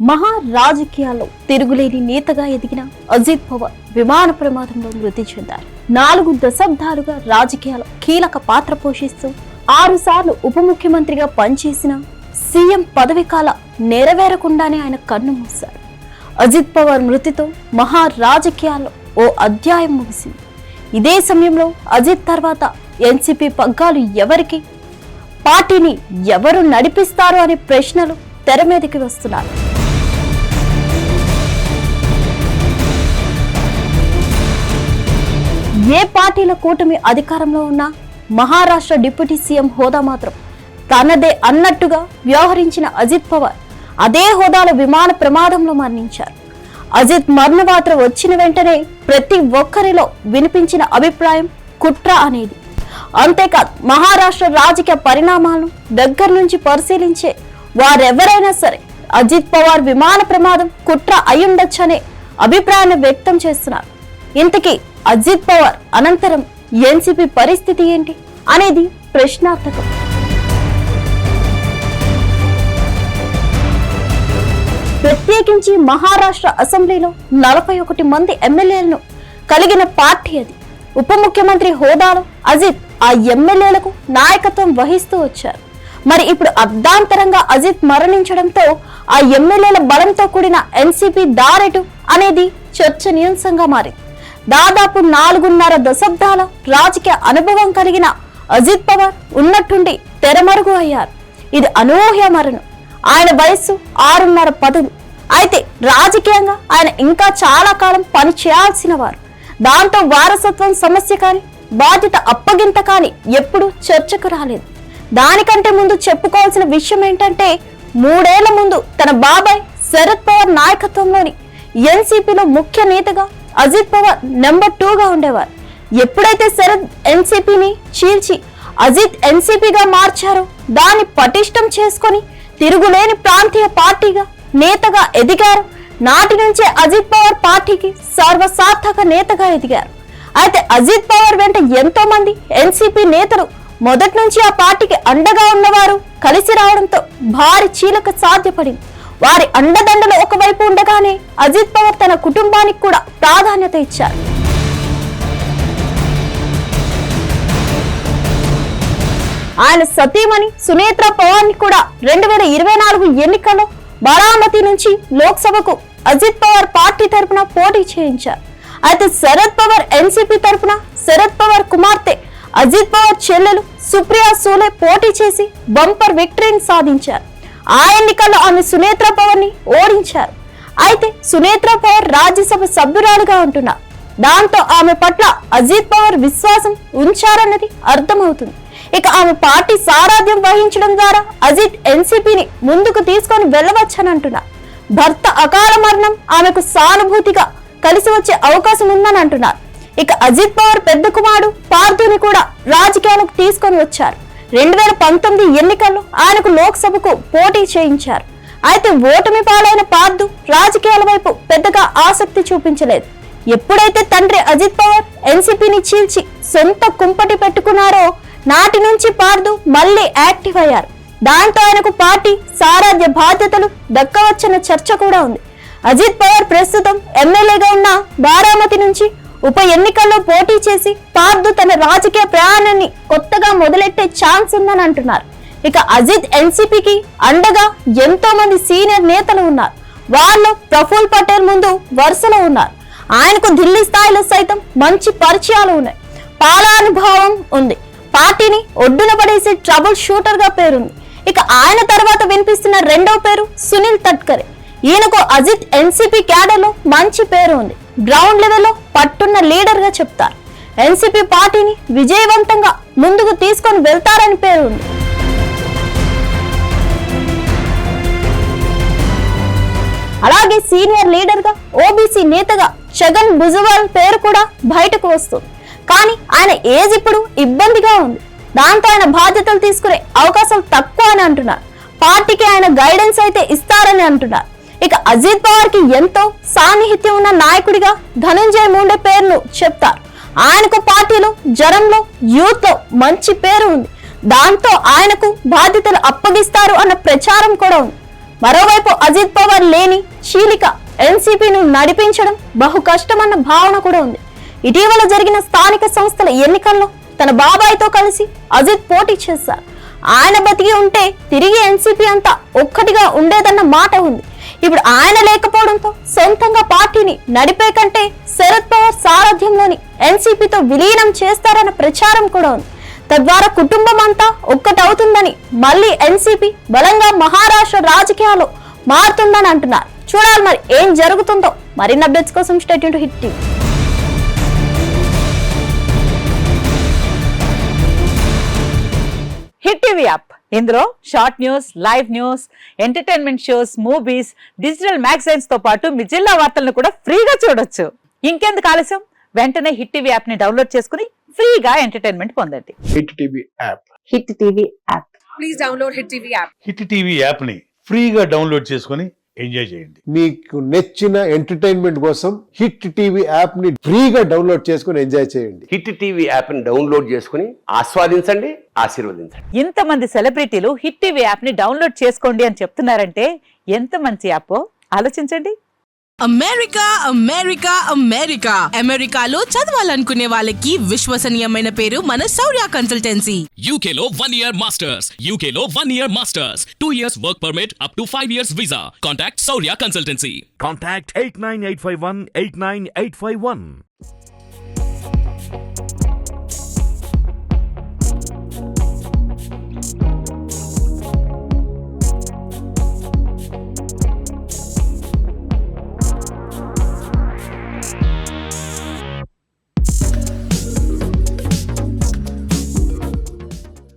మహా రాజకీయాల్లో తిరుగులేని నేతగా ఎదిగిన అజిత్ పవార్ విమాన ప్రమాదంలో మృతి చెందారు. 4 దశాబ్దాలుగా రాజకీయాల్లో కీలక పాత్ర పోషిస్తూ 6 సార్లు ఉప ముఖ్యమంత్రిగా పనిచేసిన సీఎం పదవి కాల నెరవేరకుండానే ఆయన కన్ను మూశారు. అజిత్ పవార్ మృతితో మహా రాజకీయాల్లో ఓ అధ్యాయం ముగిసింది. ఇదే సమయంలో అజిత్ తర్వాత ఎన్సీపీ పగ్గాలు ఎవరికి, పార్టీని ఎవరు నడిపిస్తారు అనే ప్రశ్నలు తెర మీదకి వస్తున్నారు. ఏ పార్టీల కూటమి అధికారంలో ఉన్నా మహారాష్ట్ర డిప్యూటీ సీఎం హోదా మాత్రం తనదే అన్నట్టుగా వ్యవహరించిన అజిత్ పవార్ అదే హోదాలో విమాన ప్రమాదంలో మరణించారు. అజిత్ మరణ వార్త వచ్చిన వెంటనే ప్రతి ఒక్కరిలో వినిపించిన అభిప్రాయం కుట్ర అనేది. అంతేకాదు, మహారాష్ట్ర రాజకీయ పరిణామాలను దగ్గర నుంచి పరిశీలించే వారెవరైనా సరే అజిత్ పవార్ విమాన ప్రమాదం కుట్ర అయ్యుండొచ్చనే అభిప్రాయాన్ని వ్యక్తం చేస్తున్నారు. ఇంతకీ అజిత్ పవార్ అనంతరం ఎన్సీపీ పరిస్థితి ఏంటి అనేది ప్రశ్నార్థకం. ప్రత్యేకించి మహారాష్ట్ర అసెంబ్లీలో 41 మంది ఎమ్మెల్యేలను కలిగిన పార్టీ అది. ఉప ముఖ్యమంత్రి హోదాలో అజిత్ ఆ ఎమ్మెల్యేలకు నాయకత్వం వహిస్తూ వచ్చారు. మరి ఇప్పుడు అర్ధాంతరంగా అజిత్ మరణించడంతో ఆ ఎమ్మెల్యేల బలంతో కూడిన ఎన్సీపీ దారెటు అనేది చర్చనీయాంశంగా మారింది. దాదాపు 4.5 దశాబ్దాల రాజకీయ అనుభవం కలిగిన అజిత్ పవార్ ఉన్నట్టుండి తెరమరుగు అయ్యారు. ఇది అనూహ్య మరణం. ఆయన వయస్సు 6.5 పదులు. అయితే రాజకీయంగా ఆయన ఇంకా చాలా కాలం పని చేయాల్సిన వారు. దాంతో వారసత్వం సమస్య కానీ, బాధ్యత అప్పగింత కానీ ఎప్పుడూ చర్చకు రాలేదు. దానికంటే ముందు చెప్పుకోవాల్సిన విషయం ఏంటంటే, 3 ఏళ్ల ముందు తన బాబాయ్ శరద్ పవార్ నాయకత్వంలోని ఎన్సీపీలో ముఖ్య నేతగా అజిత్ పవార్ నెంబర్ 2గా ఉండేవారు. ఎప్పుడైతే శరద్ ఎన్సీపీని చీల్చి అజిత్ ఎన్సీపీగా మార్చారో దాన్ని పటిష్టం చేసుకొని తిరుగులేని ప్రాంతీయ పార్టీగా నేతగా ఎదిగారు. నాటి నుంచే అజిత్ పవార్ పార్టీకి సర్వసార్థక నేతగా ఎదిగారు. అయితే అజిత్ పవార్ వెంట ఎంతో మంది ఎన్సీపీ నేతలు మొదటి నుంచి ఆ పార్టీకి అండగా ఉన్నవారు కలిసి రావడంతో భారీ చీలిక సాధ్యపడింది. వారి అండదండలు ఒకవైపు ఉండగానే అజిత్ పవార్ తన కుటుంబానికి కూడా ప్రాధాన్యత ఇచ్చారు. ఆయన సతీమణి సునేత్ర పవార్ ని కూడా 2024 ఎన్నికల్లో బారామతి నుంచి లోక్సభకు అజిత్ పవార్ పార్టీ తరపున పోటీ చేయించారు. అయితే శరద్ పవార్ ఎన్సీపీ తరపున శరద్ పవార్ కుమార్తె అజిత్ పవార్ చెల్లెలు సుప్రియా సూలే పోటీ చేసి బంపర్ విక్టరీని సాధించారు. ఆ ఎన్నికల్లో ఆమె సునేత్ర పవార్ ని ఓడించారు. అయితే సునేత్ర పవార్ రాజ్యసభ సభ్యురాలుగా ఉంటున్నారు. దాంతో ఆమె పట్ల అజిత్ పవార్ విశ్వాసం ఉంచారన్నది అర్థమవుతుంది. ఇక ఆమె పార్టీ సారథ్యం వహించడం ద్వారా అజిత్ ఎన్సీపీని ముందుకు తీసుకొని వెళ్ళవచ్చని అంటున్నారు. భర్త అకాల మరణం ఆమెకు సానుభూతిగా కలిసి వచ్చే అవకాశం ఉందని అంటున్నారు. ఇక అజిత్ పవార్ పెద్ద కుమారుడు పార్థుని కూడా రాజకీయాలకు తీసుకొని వచ్చారు. 2019 ఎన్నికల్లో ఆయనకు లోక్సభకు పోటీ చేయించారు. అయితే ఓటమి పాలైన పార్థు రాజకీయాల వైపు పెద్దగా ఆసక్తి చూపించలేదు. ఎప్పుడైతే తండ్రి అజిత్ పవార్ ఎన్సీపీని చీల్చి సొంత కుంపటి పెట్టుకున్నారో నాటి నుంచి పార్థు మళ్లీ యాక్టివ్ అయ్యారు. దాంతో ఆయనకు పార్టీ సారథ్య బాధ్యతలు దక్కవచ్చన్న చర్చ కూడా ఉంది. అజిత్ పవార్ ప్రస్తుతం ఎమ్మెల్యేగా ఉన్న బారామతి నుంచి ఉప ఎన్నికల్లో పోటీ చేసి పార్థు తన రాజకీయ ప్రయాణాన్ని కొత్తగా మొదలెట్టే ఛాన్స్ ఉందని అంటున్నారు. ఇక అజిత్ ఎన్సీపీకి అండగా ఎంతో మంది సీనియర్ నేతలు ఉన్నారు. వాళ్ళు ప్రఫుల్ పటేల్ ముందు వరుసలో ఉన్నారు. ఆయనకు ఢిల్లీ స్థాయిలో సైతం మంచి పరిచయాలు ఉన్నాయి. పాలనానుభవం ఉంది. పార్టీని ఒడ్డున పడేసే ట్రబుల్ షూటర్ గా పేరుంది. ఇక ఆయన తర్వాత వినిపిస్తున్న రెండవ పేరు సునీల్ తట్కరే. ఈయనకు అజిత్ ఎన్సీపీ క్యాడర్ లో మంచి పేరు ఉంది. గ్రౌండ్ లెవెల్లో పట్టున్న లీడర్ గా చెప్తారు. ఎన్సీపీ పార్టీని విజయవంతంగా ముందుకు తీసుకొని వెళ్తారని పేరు ఉంది. అలాగే సీనియర్ లీడర్ గా ఓబీసీ నేతగా ఛగన్ భుజబల్ పేరు కూడా బయటకు వస్తుంది. కానీ ఆయన ఏజ్ ఇప్పుడు ఇబ్బందిగా ఉంది. దాంతో ఆయన బాధ్యతలు తీసుకునే అవకాశం తక్కువ అని అంటున్నారు. పార్టీకి ఆయన గైడెన్స్ అయితే ఇస్తారని అంటున్నారు. ఇక అజిత్ పవార్ కి ఎంతో సాన్నిహిత్యం ఉన్న నాయకుడిగా ధనంజయ్ ముండే పేరును చెప్తారు. ఆయనకు పార్టీలో జనంలో యూత్ లో మంచి పేరు ఉంది. దాంతో ఆయనకు బాధ్యతలు అప్పగిస్తారు అన్న ప్రచారం కూడా ఉంది. మరోవైపు అజిత్ పవార్ లేని చీలిక ఎన్సీపీను నడిపించడం బహు కష్టమన్న భావన కూడా ఉంది. ఇటీవల జరిగిన స్థానిక సంస్థల ఎన్నికల్లో తన బాబాయ్తో కలిసి అజిత్ పోటీ చేశారు. ఆయన బతికి ఉంటే తిరిగి ఎన్సీపీ అంతా ఒక్కటిగా ఉండేదన్న మాట ఉంది. ఇప్పుడు ఆయన లేకపోవడంతో సొంతంగా పార్టీని నడిపే కంటే శరద్ పవార్ సారథ్యంలోని ఎన్సీపీతో విలీనం చేస్తారన్న ప్రచారం కూడా ఉంది. తద్వారా కుటుంబం అంతా ఒక్కటవుతుందని, మళ్ళీ ఎన్సీపీ బలంగా మహారాష్ట్ర రాజకీయాల్లో మారుతుందని అంటున్నారు. చూడాలి మరి ఏం జరుగుతుందో. మరిన్ని అప్డేట్స్ కోసం stay tuned to hit TV. Hit TV app, ఇందులో short news, live news, entertainment shows, movies, digital magazines తో పాటు మీ జిల్లా వార్తలను కూడా ఫ్రీగా చూడొచ్చు. ఇంకెందుకు ఆలస్యం, వెంటనే హిట్ టీవీ యాప్ ని డౌన్లోడ్ చేసుకుని ఫ్రీగా ఎంటర్టైన్మెంట్ పొందండి. Hit TV app. Hit TV app. Please download hit TV app. Hit TV app ని ఫ్రీగా డౌన్లోడ్ చేసుకుని ఎంజాయ్ చేయండి. మీకు నచ్చిన ఎంటర్టైన్మెంట్ కోసం హిట్ టీవీ యాప్ ని ఫ్రీగా డౌన్లోడ్ చేసుకుని ఎంజాయ్ చేయండి. హిట్ టీవీ యాప్ ని డౌన్లోడ్ చేసుకుని ఆస్వాదించండి, ఆశీర్వదించండి. ఇంతమంది సెలబ్రిటీలు హిట్ టీవీ యాప్ ని డౌన్లోడ్ చేసుకోండి అని చెప్తున్నారంటే ఎంత మంచి యాప్ ఆలోచించండి. అమెరికా అమెరికా అమెరికా అమెరికాలో చదవాలనుకునే వాళ్ళకి విశ్వసనీయమైన పేరు మన శౌర్య కన్సల్టెన్సీ. UK లో 1 year masters, UK లో 1 year masters, 2 years work permit up to 5 years visa. Contact Saurya Consultancy. Contact 89851 89851.